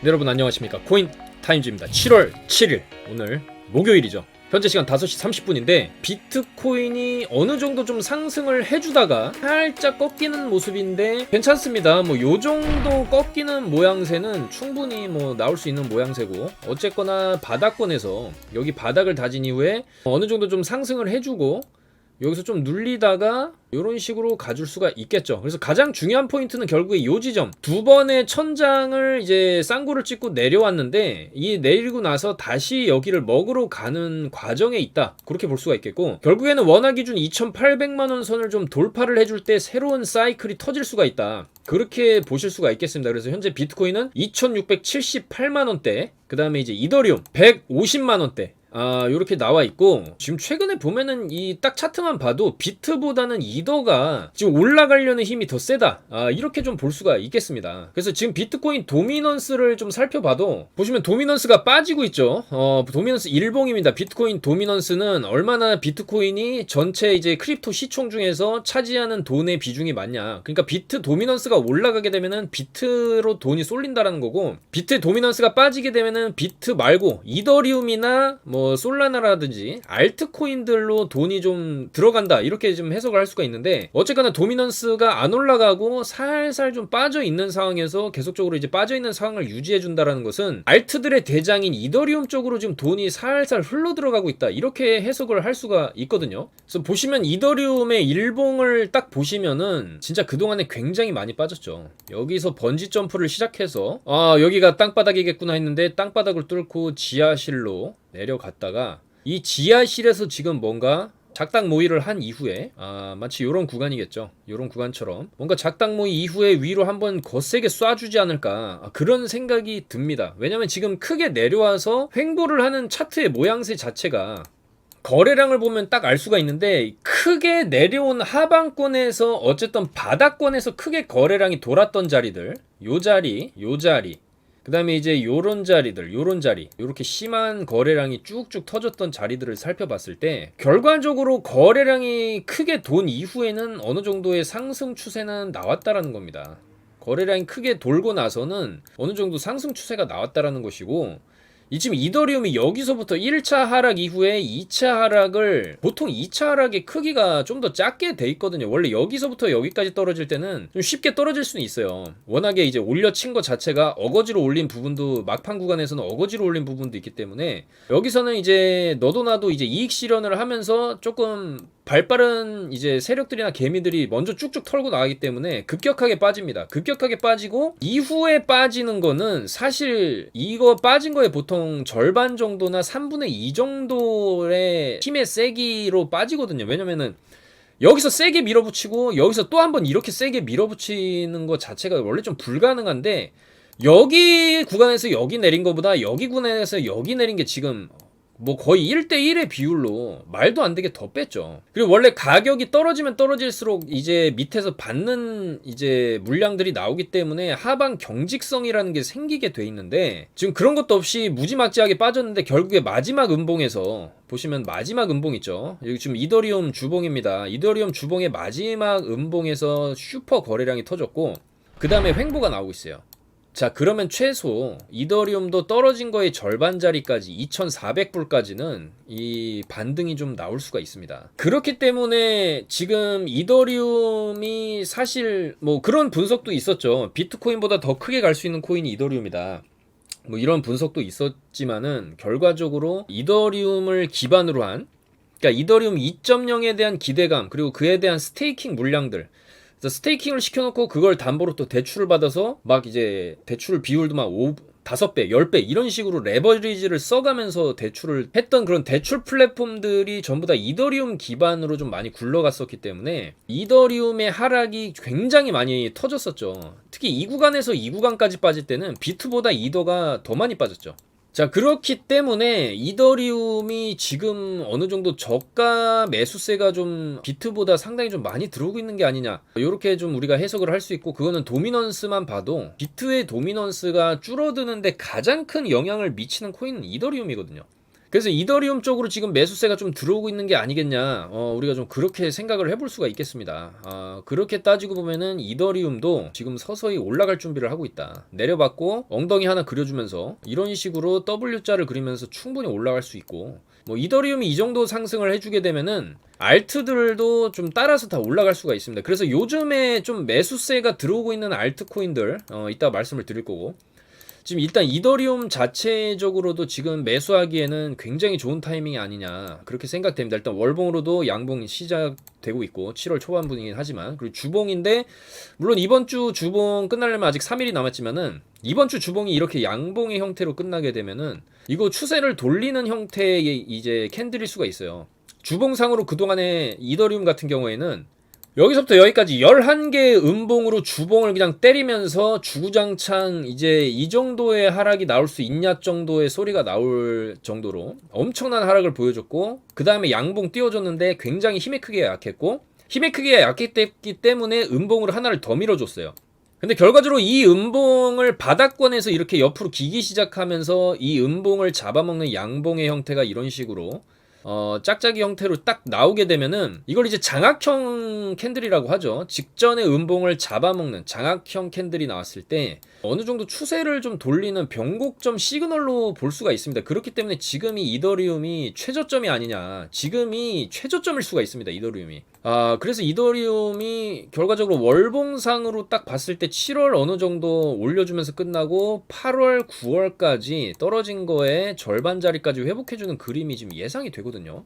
네, 여러분 안녕하십니까. 코인 타임즈입니다. 7월 7일 오늘 목요일이죠. 현재 시간 5시 30분인데 비트코인이 어느 정도 좀 상승을 해주다가 살짝 꺾이는 모습인데 괜찮습니다. 뭐 요정도 꺾이는 모양새는 충분히 뭐 나올 수 있는 모양새고, 어쨌거나 바닥권에서 여기 바닥을 다진 이후에 어느 정도 좀 상승을 해주고 여기서 좀 눌리다가 이런 식으로 가줄 수가 있겠죠. 그래서 가장 중요한 포인트는 결국에 이 지점, 두 번의 천장을 이제 쌍구를 찍고 내려왔는데 이 내리고 나서 다시 여기를 먹으러 가는 과정에 있다, 그렇게 볼 수가 있겠고, 결국에는 원화 기준 2,800만원 선을 좀 돌파를 해줄 때 새로운 사이클이 터질 수가 있다, 그렇게 보실 수가 있겠습니다. 그래서 현재 비트코인은 2,678만원대, 그 다음에 이제 이더리움 150만원대 요렇게 나와 있고, 지금 최근에 보면은 이 딱 차트만 봐도 비트보다는 이더가 지금 올라가려는 힘이 더 세다, 이렇게 좀 볼 수가 있겠습니다. 그래서 지금 비트코인 도미넌스를 좀 살펴봐도 보시면 도미넌스가 빠지고 있죠. 도미넌스 일봉입니다. 비트코인 도미넌스는 얼마나 비트코인이 전체 이제 크립토 시총 중에서 차지하는 돈의 비중이 많냐, 그러니까 비트 도미넌스가 올라가게 되면은 비트로 돈이 쏠린다라는 거고, 비트 도미넌스가 빠지게 되면은 비트 말고 이더리움이나 뭐 솔라나라든지 알트코인들로 돈이 좀 들어간다, 이렇게 좀 해석을 할 수가 있는데, 어쨌거나 도미넌스가 안 올라가고 살살 좀 빠져 있는 상황에서 계속적으로 이제 빠져 있는 상황을 유지해 준다라는 것은 알트들의 대장인 이더리움 쪽으로 지금 돈이 살살 흘러 들어가고 있다, 이렇게 해석을 할 수가 있거든요. 그래서 보시면 이더리움의 일봉을 딱 보시면은 진짜 그동안에 굉장히 많이 빠졌죠. 여기서 번지 점프를 시작해서 여기가 땅바닥이겠구나 했는데 땅바닥을 뚫고 지하실로 내려갔다가 이 지하실에서 지금 뭔가 작당 모의를 한 이후에 마치 요런 구간이겠죠. 요런 구간처럼 뭔가 작당 모의 이후에 위로 한번 거세게 쏴주지 않을까, 그런 생각이 듭니다. 왜냐면 지금 크게 내려와서 횡보를 하는 차트의 모양새 자체가 거래량을 보면 딱 알 수가 있는데, 크게 내려온 하방권에서 어쨌든 바닥권에서 크게 거래량이 돌았던 자리들, 요 자리, 요 자리, 그 다음에 이제 요런 자리들, 요런 자리, 요렇게 심한 거래량이 쭉쭉 터졌던 자리들을 살펴봤을 때 결과적으로 거래량이 크게 돈 이후에는 어느 정도의 상승 추세는 나왔다라는 겁니다. 거래량이 크게 돌고 나서는 어느 정도 상승 추세가 나왔다라는 것이고, 이 지금 이더리움이 여기서부터 1차 하락 이후에 2차 하락을, 보통 2차 하락의 크기가 좀 더 작게 돼 있거든요. 원래 여기서부터 여기까지 떨어질 때는 좀 쉽게 떨어질 수는 있어요. 워낙에 이제 올려친 것 자체가 어거지로 올린 부분도, 막판 구간에서는 어거지로 올린 부분도 있기 때문에 여기서는 이제 너도 나도 이제 이익 실현을 하면서 조금 발빠른 이제 세력들이나 개미들이 먼저 쭉쭉 털고 나가기 때문에 급격하게 빠집니다. 급격하게 빠지고 이후에 빠지는 거는 사실 이거 빠진 거에 보통 절반 정도나 3분의 2 정도의 힘의 세기로 빠지거든요. 왜냐면은 여기서 세게 밀어붙이고 여기서 또 한번 이렇게 세게 밀어붙이는 것 자체가 원래 좀 불가능한데, 여기 구간에서 여기 내린 것보다 여기 구간에서 여기 내린 게 지금 뭐 거의 1대1의 비율로 말도 안 되게 더 뺐죠. 그리고 원래 가격이 떨어지면 떨어질수록 이제 밑에서 받는 이제 물량들이 나오기 때문에 하방 경직성이라는 게 생기게 돼 있는데, 지금 그런 것도 없이 무지막지하게 빠졌는데 결국에 마지막 음봉에서 보시면 마지막 음봉 있죠. 여기 지금 이더리움 주봉입니다. 이더리움 주봉의 마지막 음봉에서 슈퍼 거래량이 터졌고 그 다음에 횡보가 나오고 있어요. 자, 그러면 최소 이더리움도 떨어진 거의 절반 자리까지 2,400불까지는 이 반등이 좀 나올 수가 있습니다. 그렇기 때문에 지금 이더리움이 사실 뭐 그런 분석도 있었죠. 비트코인보다 더 크게 갈 수 있는 코인이 이더리움이다, 뭐 이런 분석도 있었지만은 결과적으로 이더리움을 기반으로 한, 그러니까 이더리움 2.0에 대한 기대감, 그리고 그에 대한 스테이킹 물량들, 스테이킹을 시켜놓고 그걸 담보로 또 대출을 받아서 막 이제 대출 비율도 막 5배, 10배 이런 식으로 레버리지를 써가면서 대출을 했던 그런 대출 플랫폼들이 전부 다 이더리움 기반으로 좀 많이 굴러갔었기 때문에 이더리움의 하락이 굉장히 많이 터졌었죠. 특히 이 구간에서 이 구간까지 빠질 때는 비트보다 이더가 더 많이 빠졌죠. 자, 그렇기 때문에 이더리움이 지금 어느 정도 저가 매수세가 좀 비트보다 상당히 좀 많이 들어오고 있는 게 아니냐, 이렇게 좀 우리가 해석을 할 수 있고, 그거는 도미넌스만 봐도 비트의 도미넌스가 줄어드는데 가장 큰 영향을 미치는 코인은 이더리움이거든요. 그래서 이더리움 쪽으로 지금 매수세가 좀 들어오고 있는 게 아니겠냐, 우리가 좀 그렇게 생각을 해볼 수가 있겠습니다. 그렇게 따지고 보면은 이더리움도 지금 서서히 올라갈 준비를 하고 있다. 내려받고 엉덩이 하나 그려주면서 이런 식으로 W자를 그리면서 충분히 올라갈 수 있고, 뭐 이더리움이 이 정도 상승을 해주게 되면은 알트들도 좀 따라서 다 올라갈 수가 있습니다. 그래서 요즘에 좀 매수세가 들어오고 있는 알트코인들 이따 말씀을 드릴 거고, 지금 일단 이더리움 자체적으로도 지금 매수하기에는 굉장히 좋은 타이밍이 아니냐 그렇게 생각됩니다. 일단 월봉으로도 양봉이 시작되고 있고 7월 초반분이긴 하지만, 그리고 주봉인데 물론 이번 주 주봉 끝나려면 아직 3일이 남았지만은 이번 주 주봉이 이렇게 양봉의 형태로 끝나게 되면은 이거 추세를 돌리는 형태의 이제 캔들일 수가 있어요. 주봉상으로 그동안에 이더리움 같은 경우에는 여기서부터 여기까지 11개의 음봉으로 주봉을 그냥 때리면서 주구장창 이제 이 정도의 하락이 나올 수 있냐 정도의 소리가 나올 정도로 엄청난 하락을 보여줬고, 그 다음에 양봉 띄워줬는데 굉장히 힘에 크게 약했고, 힘에 크게 약했기 때문에 음봉으로 하나를 더 밀어줬어요. 근데 결과적으로 이 음봉을 바닥권에서 이렇게 옆으로 기기 시작하면서 이 음봉을 잡아먹는 양봉의 형태가 이런 식으로 짝짝이 형태로 딱 나오게 되면은 이걸 이제 장악형 캔들이라고 하죠. 직전에 음봉을 잡아먹는 장악형 캔들이 나왔을 때 어느 정도 추세를 좀 돌리는 변곡점 시그널로 볼 수가 있습니다. 그렇기 때문에 지금이 이더리움이 최저점이 아니냐, 지금이 최저점일 수가 있습니다. 이더리움이. 그래서 이더리움이 결과적으로 월봉상으로 딱 봤을 때 7월 어느 정도 올려주면서 끝나고 8월, 9월까지 떨어진 거에 절반 자리까지 회복해주는 그림이 지금 예상이 되거든요.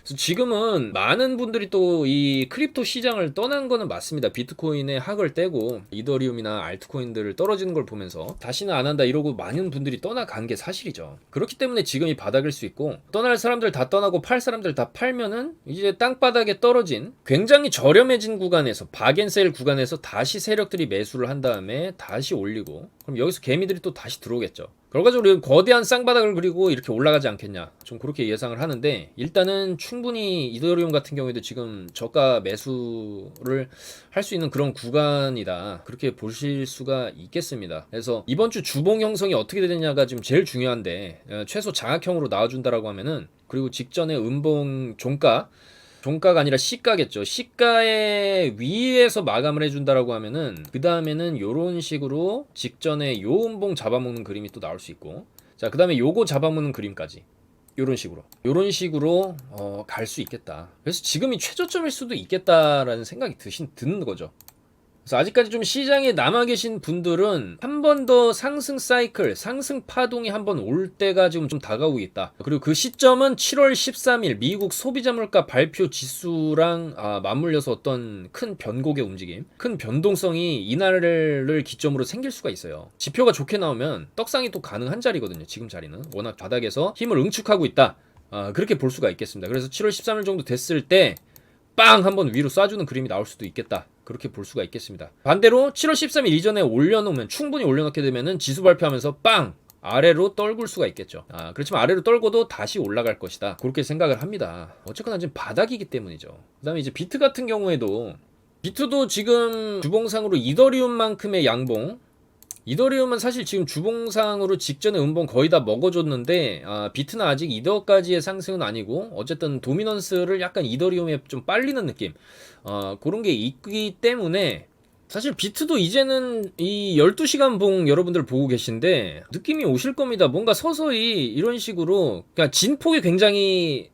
그래서 지금은 많은 분들이 또 이 크립토 시장을 떠난 거는 맞습니다. 비트코인의 학을 떼고 이더리움이나 알트코인들을 떨어지는 걸 보면서 다시는 안 한다 이러고 많은 분들이 떠나간 게 사실이죠. 그렇기 때문에 지금이 바닥일 수 있고, 떠날 사람들 다 떠나고 팔 사람들 다 팔면은 이제 땅바닥에 떨어진 굉장히 저렴해진 구간에서 박앤셀 구간에서 다시 세력들이 매수를 한 다음에 다시 올리고, 그럼 여기서 개미들이 또 다시 들어오겠죠. 결과적으로 거대한 쌍바닥을 그리고 이렇게 올라가지 않겠냐, 좀 그렇게 예상을 하는데, 일단은 충분히 이더리움 같은 경우에도 지금 저가 매수를 할 수 있는 그런 구간이다 그렇게 보실 수가 있겠습니다. 그래서 이번 주 주봉 형성이 어떻게 되느냐가 지금 제일 중요한데, 최소 장악형으로 나와준다라고 하면은, 그리고 직전에 음봉 종가가 아니라 시가겠죠. 시가의 위에서 마감을 해준다라고 하면은 그 다음에는 요런 식으로 직전에 요 음봉 잡아먹는 그림이 또 나올 수 있고, 자 그 다음에 요거 잡아먹는 그림까지 요런 식으로 갈 수 있겠다. 그래서 지금이 최저점일 수도 있겠다라는 생각이 드는 거죠. 그래서 아직까지 좀 시장에 남아 계신 분들은 한 번 더 상승 사이클, 상승 파동이 한 번 올 때가 지금 좀 다가오고 있다. 그리고 그 시점은 7월 13일 미국 소비자 물가 발표 지수랑 맞물려서 어떤 큰 변곡의 움직임, 큰 변동성이 이날을 기점으로 생길 수가 있어요. 지표가 좋게 나오면 떡상이 또 가능한 자리거든요. 지금 자리는 워낙 바닥에서 힘을 응축하고 있다. 그렇게 볼 수가 있겠습니다. 그래서 7월 13일 정도 됐을 때 빵 한번 위로 쏴주는 그림이 나올 수도 있겠다. 그렇게 볼 수가 있겠습니다. 반대로 7월 13일 이전에 올려놓으면, 충분히 올려놓게 되면은 지수 발표하면서 빵 아래로 떨굴 수가 있겠죠. 그렇지만 아래로 떨고도 다시 올라갈 것이다. 그렇게 생각을 합니다. 어쨌거나 지금 바닥이기 때문이죠. 그 다음에 이제 비트 같은 경우에도, 비트도 지금 주봉상으로 이더리움만큼의 양봉, 이더리움은 사실 지금 주봉상으로 직전에 음봉 거의 다 먹어줬는데, 비트는 아직 이더까지의 상승은 아니고 어쨌든 도미넌스를 약간 이더리움에 좀 빨리는 느낌, 그런 게 있기 때문에 사실 비트도 이제는 이 12시간 봉 여러분들 보고 계신데 느낌이 오실 겁니다. 뭔가 서서히 이런 식으로, 그러니까 진폭이 굉장히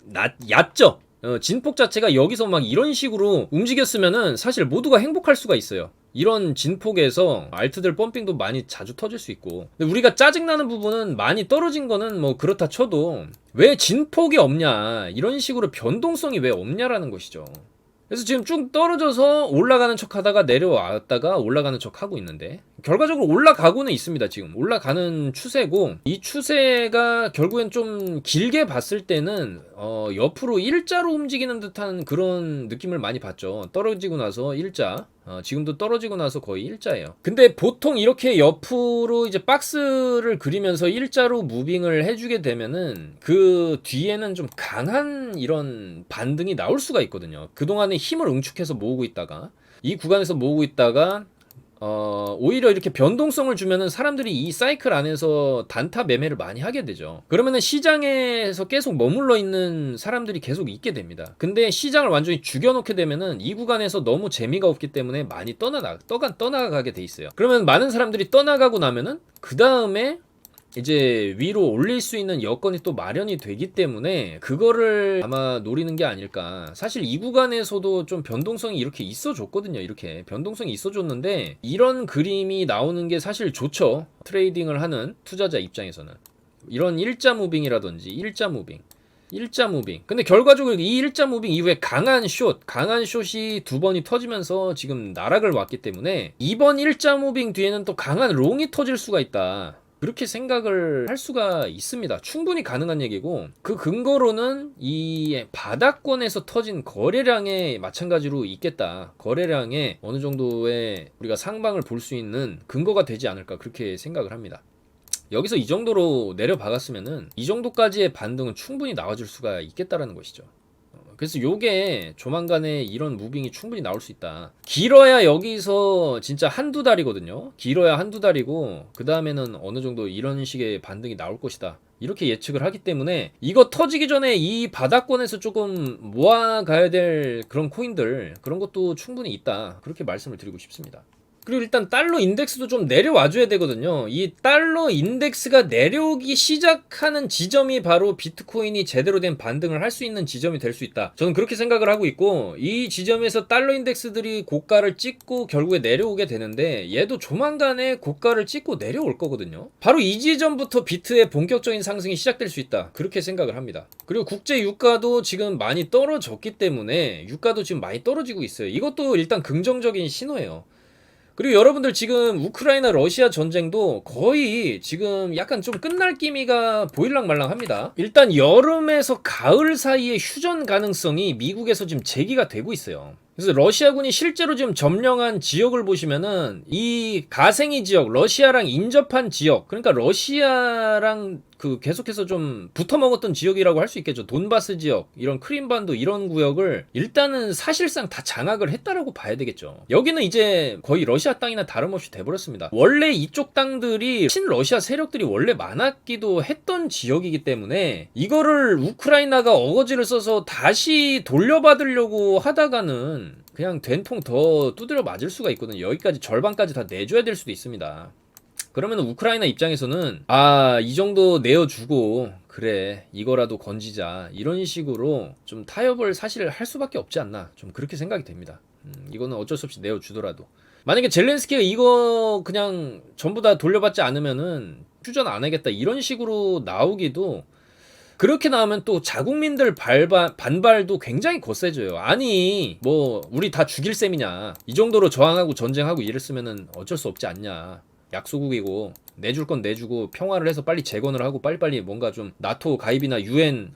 얕죠. 진폭 자체가 여기서 막 이런 식으로 움직였으면은 사실 모두가 행복할 수가 있어요. 이런 진폭에서 알트들 펌핑도 많이 자주 터질 수 있고, 근데 우리가 짜증나는 부분은 많이 떨어진 거는 뭐 그렇다 쳐도 왜 진폭이 없냐, 이런 식으로 변동성이 왜 없냐라는 것이죠. 그래서 지금 쭉 떨어져서 올라가는 척 하다가 내려왔다가 올라가는 척 하고 있는데, 결과적으로 올라가고는 있습니다. 지금 올라가는 추세고, 이 추세가 결국엔 좀 길게 봤을 때는 옆으로 일자로 움직이는 듯한 그런 느낌을 많이 받죠. 떨어지고 나서 일자, 지금도 떨어지고 나서 거의 일자예요. 근데 보통 이렇게 옆으로 이제 박스를 그리면서 일자로 무빙을 해주게 되면은 그 뒤에는 좀 강한 이런 반등이 나올 수가 있거든요. 그동안에 힘을 응축해서 모으고 있다가 이 구간에서 모으고 있다가 오히려 이렇게 변동성을 주면은 사람들이 이 사이클 안에서 단타 매매를 많이 하게 되죠. 그러면은 시장에서 계속 머물러 있는 사람들이 계속 있게 됩니다. 근데 시장을 완전히 죽여놓게 되면은 이 구간에서 너무 재미가 없기 때문에 많이 떠나가게 돼 있어요. 그러면 많은 사람들이 떠나가고 나면은 그 다음에 이제 위로 올릴 수 있는 여건이 또 마련이 되기 때문에 그거를 아마 노리는 게 아닐까. 사실 이 구간에서도 좀 변동성이 이렇게 있어줬거든요. 이렇게 변동성이 있어줬는데 이런 그림이 나오는 게 사실 좋죠. 트레이딩을 하는 투자자 입장에서는 이런 일자 무빙이라든지 일자 무빙. 근데 결과적으로 이 일자 무빙 이후에 강한 숏이 두 번이 터지면서 지금 나락을 왔기 때문에 이번 일자 무빙 뒤에는 또 강한 롱이 터질 수가 있다. 그렇게 생각을 할 수가 있습니다. 충분히 가능한 얘기고 그 근거로는 이 바닥권에서 터진 거래량에 마찬가지로 있겠다. 거래량에 어느 정도의 우리가 상방을 볼 수 있는 근거가 되지 않을까 그렇게 생각을 합니다. 여기서 이 정도로 내려박았으면은 이 정도까지의 반등은 충분히 나와줄 수가 있겠다라는 것이죠. 그래서 요게 조만간에 이런 무빙이 충분히 나올 수 있다. 길어야 여기서 진짜 한두 달이거든요. 길어야 한두 달이고 그 다음에는 어느 정도 이런 식의 반등이 나올 것이다. 이렇게 예측을 하기 때문에 이거 터지기 전에 이 바닥권에서 조금 모아가야 될 그런 코인들 그런 것도 충분히 있다. 그렇게 말씀을 드리고 싶습니다. 그리고 일단 달러 인덱스도 좀 내려와줘야 되거든요. 이 달러 인덱스가 내려오기 시작하는 지점이 바로 비트코인이 제대로 된 반등을 할 수 있는 지점이 될 수 있다. 저는 그렇게 생각을 하고 있고 이 지점에서 달러 인덱스들이 고가를 찍고 결국에 내려오게 되는데 얘도 조만간에 고가를 찍고 내려올 거거든요. 바로 이 지점부터 비트의 본격적인 상승이 시작될 수 있다. 그렇게 생각을 합니다. 그리고 국제 유가도 지금 많이 떨어졌기 때문에 유가도 지금 많이 떨어지고 있어요. 이것도 일단 긍정적인 신호예요. 그리고 여러분들 지금 우크라이나 러시아 전쟁도 거의 지금 약간 좀 끝날 기미가 보일랑말랑합니다. 일단 여름에서 가을 사이에 휴전 가능성이 미국에서 지금 제기가 되고 있어요. 그래서 러시아군이 실제로 지금 점령한 지역을 보시면은 이 가생이 지역, 러시아랑 인접한 지역, 그러니까 러시아랑 그 계속해서 좀 붙어먹었던 지역이라고 할 수 있겠죠. 돈바스 지역, 이런 크림반도 이런 구역을 일단은 사실상 다 장악을 했다라고 봐야 되겠죠. 여기는 이제 거의 러시아 땅이나 다름없이 돼버렸습니다. 원래 이쪽 땅들이 친러시아 세력들이 원래 많았기도 했던 지역이기 때문에 이거를 우크라이나가 어거지를 써서 다시 돌려받으려고 하다가는 그냥 된통 더 두드려 맞을 수가 있거든요. 여기까지 절반까지 다 내줘야 될 수도 있습니다. 그러면 우크라이나 입장에서는 이 정도 내어주고 그래 이거라도 건지자 이런 식으로 좀 타협을 사실 할 수밖에 없지 않나 좀 그렇게 생각이 됩니다. 이거는 어쩔 수 없이 내어주더라도 만약에 젤렌스키가 이거 그냥 전부 다 돌려받지 않으면은 휴전 안 하겠다 이런 식으로 나오기도 그렇게 나오면 또 자국민들 반발도 굉장히 거세져요. 아니 뭐 우리 다 죽일 셈이냐 이 정도로 저항하고 전쟁하고 이랬으면은 어쩔 수 없지 않냐. 약소국이고 내줄 건 내주고 평화를 해서 빨리 재건을 하고 빨리빨리 뭔가 좀 나토 가입이나 유엔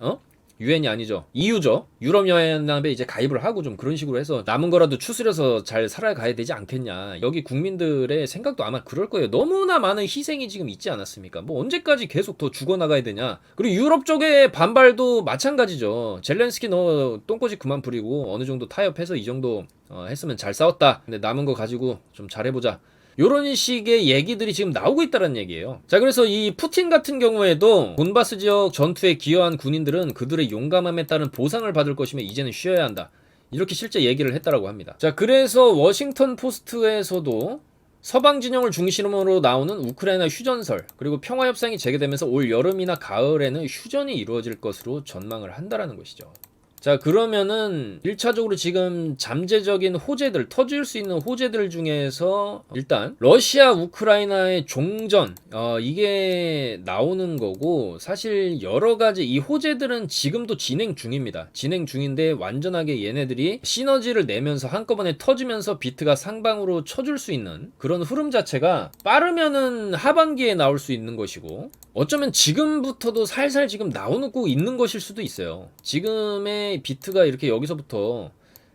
유엔이 아니죠 EU죠 유럽연합에 이제 가입을 하고 좀 그런 식으로 해서 남은 거라도 추스려서 잘 살아가야 되지 않겠냐. 여기 국민들의 생각도 아마 그럴 거예요. 너무나 많은 희생이 지금 있지 않았습니까? 뭐 언제까지 계속 더 죽어나가야 되냐. 그리고 유럽 쪽의 반발도 마찬가지죠. 젤렌스키 너 똥꼬집 그만 부리고 어느 정도 타협해서 이 정도 했으면 잘 싸웠다. 근데 남은 거 가지고 좀 잘해보자. 요런 식의 얘기들이 지금 나오고 있다는 얘기예요. 자, 그래서 이 푸틴 같은 경우에도 돈바스 지역 전투에 기여한 군인들은 그들의 용감함에 따른 보상을 받을 것이며 이제는 쉬어야 한다. 이렇게 실제 얘기를 했다라고 합니다. 자, 그래서 워싱턴 포스트에서도 서방 진영을 중심으로 나오는 우크라이나 휴전설 그리고 평화협상이 재개되면서 올 여름이나 가을에는 휴전이 이루어질 것으로 전망을 한다라는 것이죠. 자, 그러면은 1차적으로 지금 잠재적인 호재들, 터질 수 있는 호재들 중에서 일단 러시아 우크라이나의 종전 이게 나오는 거고 사실 여러 가지 이 호재들은 지금도 진행 중입니다. 진행 중인데 완전하게 얘네들이 시너지를 내면서 한꺼번에 터지면서 비트가 상방으로 쳐줄 수 있는 그런 흐름 자체가 빠르면은 하반기에 나올 수 있는 것이고 어쩌면 지금부터도 살살 지금 나오고 있는 것일 수도 있어요. 지금의 비트가 이렇게 여기서부터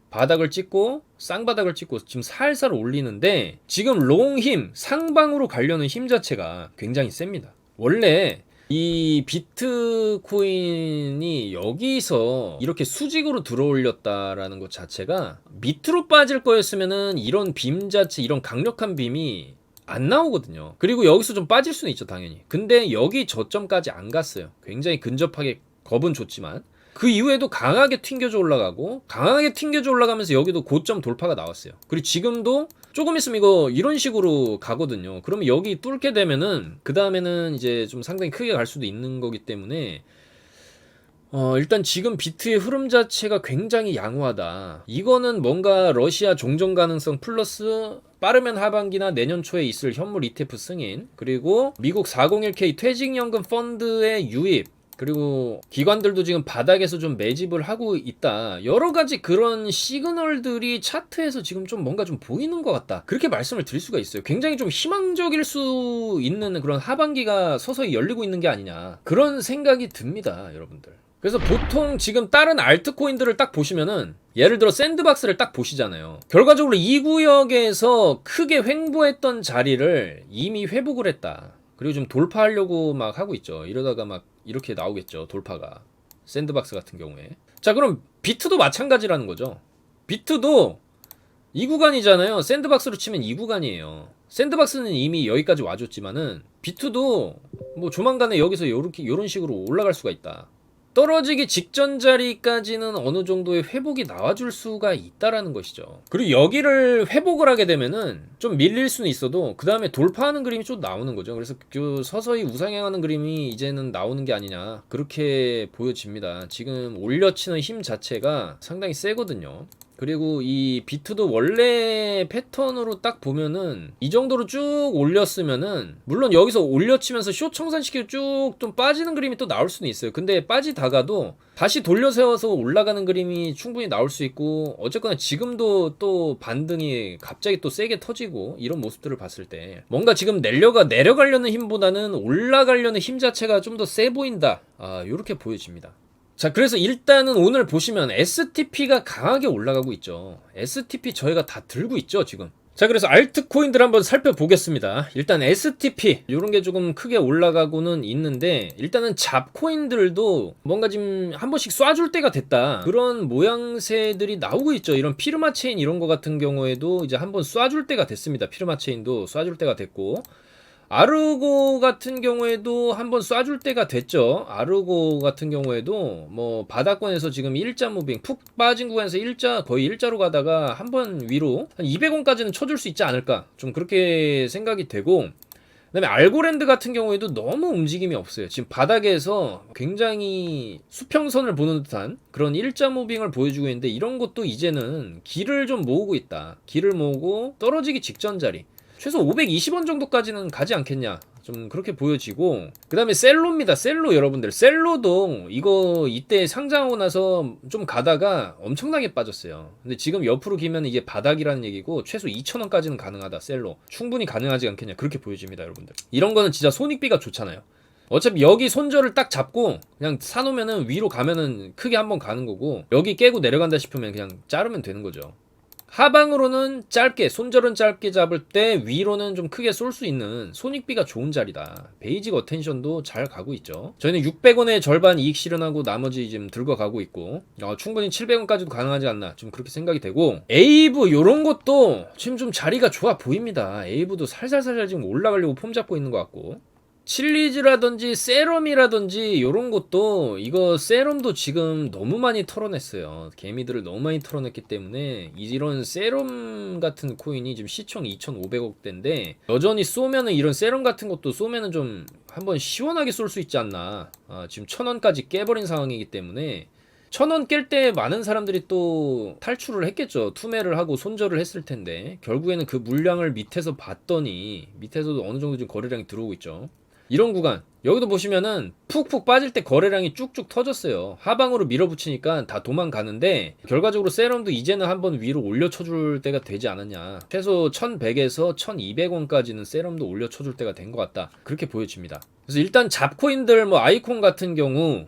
바닥을 찍고 쌍바닥을 찍고 지금 살살 올리는데 지금 롱 힘, 상방으로 가려는 힘 자체가 굉장히 셉니다. 원래 이 비트코인이 여기서 이렇게 수직으로 들어올렸다라는 것 자체가 밑으로 빠질 거였으면은 이런 빔 자체, 이런 강력한 빔이 안 나오거든요. 그리고 여기서 좀 빠질 수는 있죠, 당연히. 근데 여기 저점까지 안 갔어요. 굉장히 근접하게 겁은 줬지만 그 이후에도 강하게 튕겨져 올라가고, 강하게 튕겨져 올라가면서 여기도 고점 돌파가 나왔어요. 그리고 지금도 조금 있으면 이거 이런 식으로 가거든요. 그러면 여기 뚫게 되면은 그 다음에는 이제 좀 상당히 크게 갈 수도 있는 거기 때문에 일단 지금 비트의 흐름 자체가 굉장히 양호하다. 이거는 뭔가 러시아 종전 가능성 플러스 빠르면 하반기나 내년 초에 있을 현물 ETF 승인, 그리고 미국 401k 퇴직연금 펀드의 유입, 그리고 기관들도 지금 바닥에서 좀 매집을 하고 있다. 여러 가지 그런 시그널들이 차트에서 지금 좀 뭔가 좀 보이는 것 같다. 그렇게 말씀을 드릴 수가 있어요. 굉장히 좀 희망적일 수 있는 그런 하반기가 서서히 열리고 있는 게 아니냐. 그런 생각이 듭니다, 여러분들. 그래서 보통 지금 다른 알트코인들을 딱 보시면은, 예를 들어 샌드박스를 딱 보시잖아요. 결과적으로 이 구역에서 크게 횡보했던 자리를 이미 회복을 했다. 그리고 좀 돌파하려고 막 하고 있죠. 이러다가 막 이렇게 나오겠죠, 돌파가. 샌드박스 같은 경우에. 자, 그럼 비트도 마찬가지라는 거죠. 비트도 이 구간이잖아요. 샌드박스로 치면 이 구간이에요. 샌드박스는 이미 여기까지 와줬지만은 비트도 뭐 조만간에 여기서 요런 식으로 올라갈 수가 있다. 떨어지기 직전 자리까지는 어느 정도의 회복이 나와줄 수가 있다라는 것이죠. 그리고 여기를 회복을 하게 되면은 좀 밀릴 수는 있어도 그 다음에 돌파하는 그림이 좀 나오는 거죠. 그래서 그 서서히 우상향하는 그림이 이제는 나오는 게 아니냐, 그렇게 보여집니다. 지금 올려치는 힘 자체가 상당히 세거든요. 그리고 이 비트도 원래 패턴으로 딱 보면은 이 정도로 쭉 올렸으면은, 물론 여기서 올려치면서 숏 청산시키고 쭉 좀 빠지는 그림이 또 나올 수는 있어요. 근데 빠지다가도 다시 돌려세워서 올라가는 그림이 충분히 나올 수 있고, 어쨌거나 지금도 또 반등이 갑자기 또 세게 터지고 이런 모습들을 봤을 때 뭔가 지금 내려가려는 힘보다는 올라가려는 힘 자체가 좀 더 세 보인다, 요렇게 보여집니다. 자, 그래서 일단은 오늘 보시면 STP가 강하게 올라가고 있죠. STP 저희가 다 들고 있죠, 지금. 자, 그래서 알트코인들 한번 살펴보겠습니다. 일단 STP 요런 게 조금 크게 올라가고는 있는데, 일단은 잡코인들도 뭔가 지금 한 번씩 쏴줄 때가 됐다, 그런 모양새들이 나오고 있죠. 이런 피르마 체인 이런 거 같은 경우에도 이제 한번 쏴줄 때가 됐습니다. 피르마 체인도 쏴줄 때가 됐고, 아르고 같은 경우에도 한번 쏴줄 때가 됐죠. 아르고 같은 경우에도 뭐 바닥권에서 지금 일자 무빙 푹 빠진 구간에서 거의 일자로 가다가 한번 위로 한 200원까지는 쳐줄 수 있지 않을까, 좀 그렇게 생각이 되고, 그다음에 알고랜드 같은 경우에도 너무 움직임이 없어요. 지금 바닥에서 굉장히 수평선을 보는 듯한 그런 일자 무빙을 보여주고 있는데, 이런 것도 이제는 길을 좀 모으고 있다. 길을 모으고 떨어지기 직전 자리, 최소 520원 정도까지는 가지 않겠냐, 좀 그렇게 보여지고, 그 다음에 셀로입니다. 셀로 여러분들, 셀로도 이거 이때 상장하고 나서 좀 가다가 엄청나게 빠졌어요. 근데 지금 옆으로 기면 이게 바닥이라는 얘기고, 최소 2,000원까지는 가능하다. 셀로 충분히 가능하지 않겠냐, 그렇게 보여집니다, 여러분들. 이런 거는 진짜 손익비가 좋잖아요. 어차피 여기 손절을 딱 잡고 그냥 사놓으면은 위로 가면은 크게 한번 가는 거고, 여기 깨고 내려간다 싶으면 그냥 자르면 되는 거죠. 하방으로는 짧게, 손절은 짧게 잡을 때 위로는 좀 크게 쏠 수 있는 손익비가 좋은 자리다. 베이직 어텐션도 잘 가고 있죠. 저희는 600원의 절반 이익 실현하고 나머지 지금 들고 가고 있고, 충분히 700원까지도 가능하지 않나, 좀 그렇게 생각이 되고, 에이브 요런 것도 지금 좀 자리가 좋아 보입니다. 에이브도 살살살살 지금 올라가려고 폼 잡고 있는 것 같고, 칠리즈라든지 세럼이라든지 이런 것도, 이거 세럼도 지금 너무 많이 털어냈어요. 개미들을 너무 많이 털어냈기 때문에 이런 세럼 같은 코인이 지금 시총 2,500억대인데, 여전히 쏘면은, 이런 세럼 같은 것도 쏘면은 좀 한번 시원하게 쏠 수 있지 않나. 지금 1,000원까지 깨버린 상황이기 때문에 1,000원 깰 때 많은 사람들이 또 탈출을 했겠죠. 투매를 하고 손절을 했을 텐데, 결국에는 그 물량을 밑에서 봤더니 밑에서도 어느 정도 지금 거래량이 들어오고 있죠. 이런 구간 여기도 보시면은 푹푹 빠질 때 거래량이 쭉쭉 터졌어요. 하방으로 밀어붙이니까 다 도망가는데, 결과적으로 세럼도 이제는 한번 위로 올려쳐줄 때가 되지 않았냐. 최소 1100에서 1200원까지는 세럼도 올려쳐줄 때가 된 것 같다, 그렇게 보여집니다. 그래서 일단 잡코인들, 뭐 아이콘 같은 경우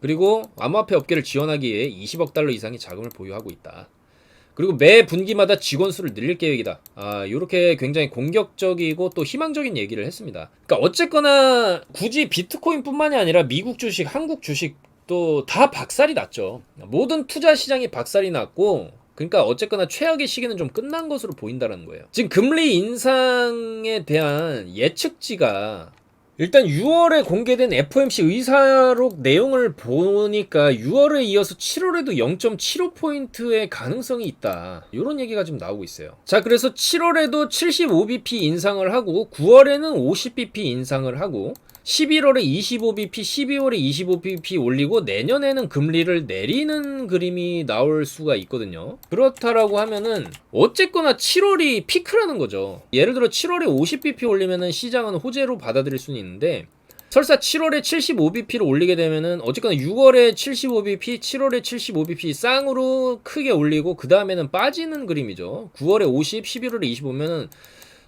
그리고 암호화폐 업계를 지원하기 위해 20억 달러 이상의 자금을 보유하고 있다. 그리고 매 분기마다 직원 수를 늘릴 계획이다. 이렇게 굉장히 공격적이고 또 희망적인 얘기를 했습니다. 그러니까 어쨌거나 굳이 비트코인뿐만이 아니라 미국 주식, 한국 주식도 다 박살이 났죠. 모든 투자 시장이 박살이 났고, 그러니까 어쨌거나 최악의 시기는 좀 끝난 것으로 보인다는 거예요. 지금 금리 인상에 대한 예측치가 일단 6월에 공개된 FOMC 의사록 내용을 보니까 6월에 이어서 7월에도 0.75포인트의 가능성이 있다. 이런 얘기가 지금 나오고 있어요. 자, 그래서 7월에도 75bp 인상을 하고 9월에는 50bp 인상을 하고 11월에 25bp, 12월에 25bp 올리고 내년에는 금리를 내리는 그림이 나올 수가 있거든요. 그렇다라고 하면은 어쨌거나 7월이 피크라는 거죠. 예를 들어 7월에 50bp 올리면은 시장은 호재로 받아들일 수는 있는데, 설사 7월에 75bp를 올리게 되면은 어쨌거나 6월에 75bp, 7월에 75bp 쌍으로 크게 올리고 그 다음에는 빠지는 그림이죠. 9월에 50, 11월에 25면은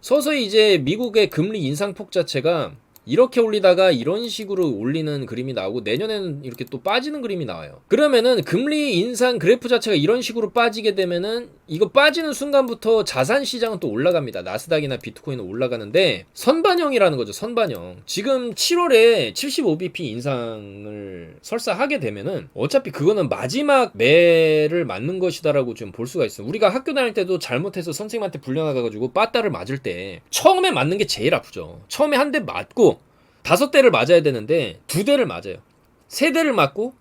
서서히 이제 미국의 금리 인상폭 자체가 이렇게 올리다가 이런 식으로 올리는 그림이 나오고 내년에는 이렇게 또 빠지는 그림이 나와요. 그러면은 금리 인상 그래프 자체가 이런 식으로 빠지게 되면은 이거 빠지는 순간부터 자산 시장은 또 올라갑니다. 나스닥이나 비트코인은 올라가는데 선반영이라는 거죠. 선반영. 지금 7월에 75bp 인상을 설사 하게 되면은 어차피 그거는 마지막 매를 맞는 것이다라고 좀 볼 수가 있어요. 우리가 학교 다닐 때도 잘못해서 선생님한테 불려나가가지고 빠따를 맞을 때 처음에 맞는 게 제일 아프죠. 처음에 한 대 맞고 5대를 맞아야 되는데 2대를 맞아요. 3대를 맞고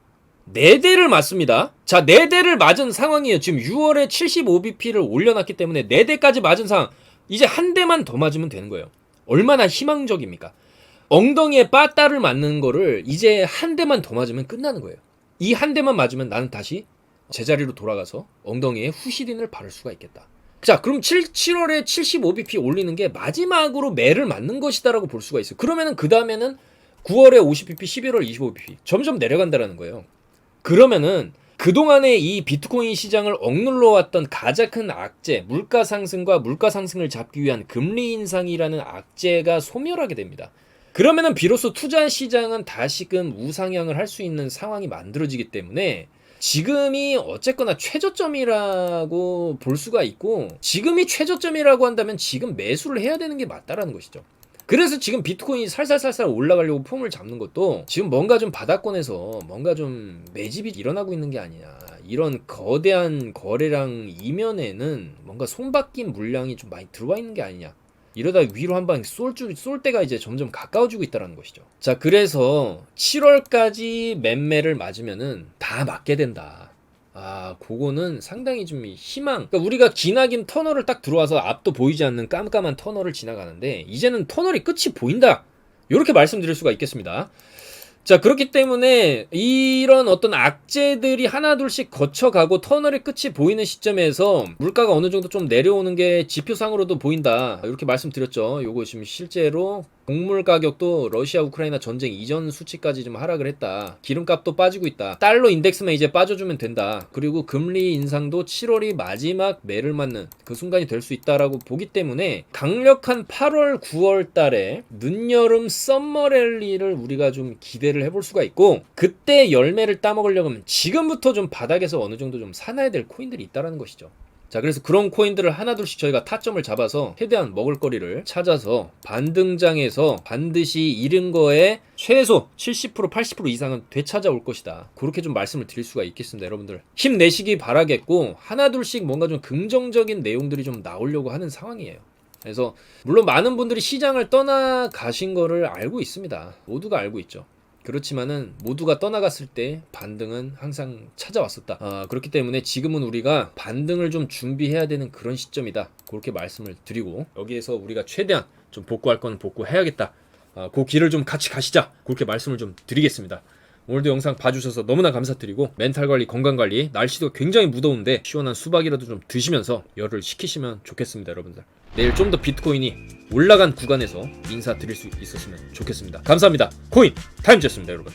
4대를 맞습니다. 자, 4대를 맞은 상황이에요. 지금 6월에 75bp를 올려놨기 때문에 4대까지 맞은 상황. 이제 한 대만 더 맞으면 되는 거예요. 얼마나 희망적입니까? 엉덩이에 빠따를 맞는 거를 이제 한 대만 더 맞으면 끝나는 거예요. 이 한 대만 맞으면 나는 다시 제자리로 돌아가서 엉덩이에 후시딘을 바를 수가 있겠다. 자, 그럼 7월에 75bp 올리는 게 마지막으로 매를 맞는 것이다라고 볼 수가 있어요. 그러면은 그 다음에는 9월에 50bp, 11월 25bp 점점 내려간다라는 거예요. 그러면은 그동안에 이 비트코인 시장을 억눌러 왔던 가장 큰 악재, 물가 상승과 물가 상승을 잡기 위한 금리 인상이라는 악재가 소멸하게 됩니다. 그러면은 비로소 투자 시장은 다시금 우상향을 할 수 있는 상황이 만들어지기 때문에 지금이 어쨌거나 최저점이라고 볼 수가 있고, 지금이 최저점이라고 한다면 지금 매수를 해야 되는 게 맞다라는 것이죠. 그래서 지금 비트코인이 살살살살 올라가려고 폼을 잡는 것도 지금 뭔가 좀 바닥권에서 뭔가 좀 매집이 일어나고 있는 게 아니냐. 이런 거대한 거래량 이면에는 뭔가 손바뀐 물량이 좀 많이 들어와 있는 게 아니냐. 이러다 위로 한 방 쏠 때가 이제 점점 가까워지고 있다는 것이죠. 자, 그래서 7월까지 매매를 맞으면은 다 맞게 된다. 그거는 상당히 좀 희망. 그러니까 우리가 기나긴 터널을 딱 들어와서 앞도 보이지 않는 깜깜한 터널을 지나가는데 이제는 터널이 끝이 보인다. 이렇게 말씀드릴 수가 있겠습니다. 자, 그렇기 때문에 이런 어떤 악재들이 하나둘씩 거쳐가고 터널의 끝이 보이는 시점에서 물가가 어느 정도 좀 내려오는 게 지표상으로도 보인다. 이렇게 말씀드렸죠. 요거 지금 실제로 곡물 가격도 러시아 우크라이나 전쟁 이전 수치까지 좀 하락을 했다. 기름값도 빠지고 있다. 달러 인덱스만 이제 빠져주면 된다. 그리고 금리 인상도 7월이 마지막 매를 맞는 그 순간이 될 수 있다라고 보기 때문에 강력한 8월, 9월 달에 늦여름 썸머 랠리를 우리가 좀 기대를 해볼 수가 있고, 그때 열매를 따먹으려면 지금부터 좀 바닥에서 어느 정도 좀 사놔야 될 코인들이 있다라는 것이죠. 자, 그래서 그런 코인들을 하나둘씩 저희가 타점을 잡아서 최대한 먹을거리를 찾아서 반등장에서 반드시 잃은 거에 최소 70%, 80% 이상은 되찾아올 것이다. 그렇게 좀 말씀을 드릴 수가 있겠습니다. 여러분들 힘내시기 바라겠고, 하나둘씩 뭔가 좀 긍정적인 내용들이 좀 나오려고 하는 상황이에요. 그래서 물론 많은 분들이 시장을 떠나가신 거를 알고 있습니다. 모두가 알고 있죠. 그렇지만은 모두가 떠나갔을 때 반등은 항상 찾아왔었다. 그렇기 때문에 지금은 우리가 반등을 좀 준비해야 되는 그런 시점이다. 그렇게 말씀을 드리고, 여기에서 우리가 최대한 좀 복구할 건 복구해야겠다. 그 길을 좀 같이 가시자. 그렇게 말씀을 좀 드리겠습니다. 오늘도 영상 봐주셔서 너무나 감사드리고, 멘탈 관리, 건강 관리, 날씨도 굉장히 무더운데 시원한 수박이라도 좀 드시면서 열을 식히시면 좋겠습니다. 여러분들 내일 좀 더 비트코인이 올라간 구간에서 인사드릴 수 있었으면 좋겠습니다. 감사합니다. 코인 타임즈였습니다, 여러분.